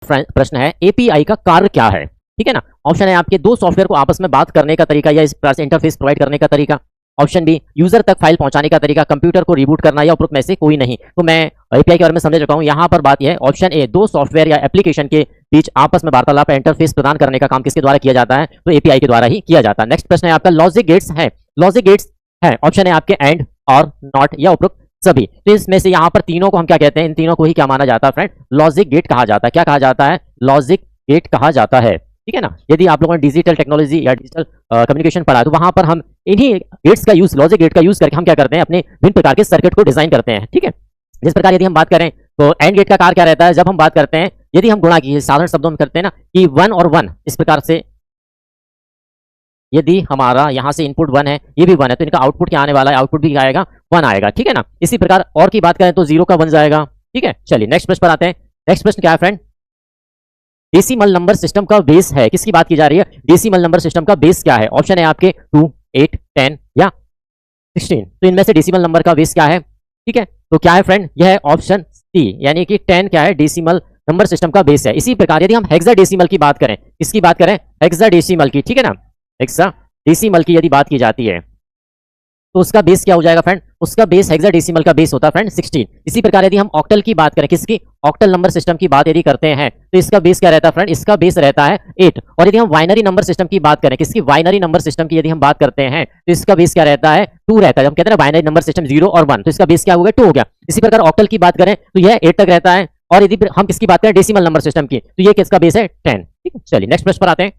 प्रश्न है एपीआई का कार्य क्या है, ठीक है ना। ऑप्शन है आपके दो सॉफ्टवेयर को आपस में बात करने का तरीका या इस प्रकार से इंटरफेस प्रोवाइड करने का तरीका। ऑप्शन बी यूजर तक फाइल पहुंचाने का तरीका, कंप्यूटर को रिबूट करना, या उपरोक्त में से कोई नहीं। तो मैं एपीआई के बारे में समझ चुका हूं। यहां पर बात यह है ऑप्शन ए दो सॉफ्टवेयर या एप्लीकेशन के बीच आपस में वार्तालाप इंटरफेस प्रदान करने का काम किसके द्वारा किया जाता है, तो एपीआई के द्वारा ही किया जाता है। नेक्स्ट प्रश्न है आपका लॉजिक गेट्स है। लॉजिक गेट्स है ऑप्शन है आपके एंड और नॉट या उपरोक्त सभी। तो इसमें से यहाँ पर तीनों को हम क्या कहते हैं, इन तीनों को ही क्या माना जाता है फ्रेंड, लॉजिक गेट कहा जाता है। क्या कहा जाता है, लॉजिक गेट कहा जाता है, ठीक है ना। यदि आप लोगों ने डिजिटल टेक्नोलॉजी या डिजिटल कम्युनिकेशन पढ़ा तो वहां पर हम इन्हीं गेट्स का यूज, लॉजिक गेट का यूज करके हम क्या करते हैं, अपने विभिन्न प्रकार के सर्किट को डिजाइन करते हैं, ठीक है। जिस प्रकार यदि हम बात करें तो एंड गेट का कार्य क्या रहता है, जब हम बात करते हैं यदि हम गुणा की साधारण शब्दों में करते हैं ना कि 1 और 1, इस प्रकार से यदि हमारा यहाँ से इनपुट 1 है, ये भी 1 है, तो इनका आउटपुट क्या आने वाला है, आउटपुट भी क्या आएगा, 1 आएगा, ठीक है ना। इसी प्रकार और की बात करें तो 0 का 1 जाएगा, ठीक है। चलिए नेक्स्ट प्रश्न पर आते हैं। नेक्स्ट प्रश्न क्या है फ्रेंड, डेसिमल नंबर सिस्टम का बेस है, किसकी बात की जा रही है, डेसिमल नंबर सिस्टम का बेस क्या है। ऑप्शन है आपके 2, 8, 10 या 16। तो इनमें से डेसिमल नंबर का बेस क्या है, ठीक है। तो क्या है फ्रेंड, यह है ऑप्शन सी, यानी कि 10 क्या है, डेसिमल नंबर सिस्टम का बेस है। इसी प्रकार यदि हम हेक्साडेसिमल की बात करें, किसकी बात करें, हेक्साडेसिमल की, ठीक है ना। हेक्साडेसिमल की यदि बात की जाती है तो उसका बेस क्या हो जाएगा फ्रेंड, उसका बेस हेक्साडेसिमल का बेस होता है फ्रेंड 16। इसी प्रकार यदि हम ऑक्टल की बात करें, किसकी, ऑक्टल नंबर सिस्टम की बात यदि करते हैं तो इसका बेस क्या रहता है फ्रेंड, इसका बेस रहता है 8। और यदि हम बाइनरी नंबर सिस्टम की बात करें, किसकी, बाइनरी नंबर सिस्टम की यदि हम बात करते हैं तो इसका बेस क्या रहता है, 2 रहता है। हम कहते हैं बाइनरी नंबर सिस्टम 0 और 1, तो इसका बेस क्या हो गया, 2 हो गया। इसी प्रकार ऑक्टल की बात करें तो यह 8 तक रहता है। और यदि हम किसकी बात करें, डेसिमल नंबर सिस्टम की, तो ये किसका बेस है 10, ठीक है। चलिए नेक्स्ट प्रश्न पर आते हैं।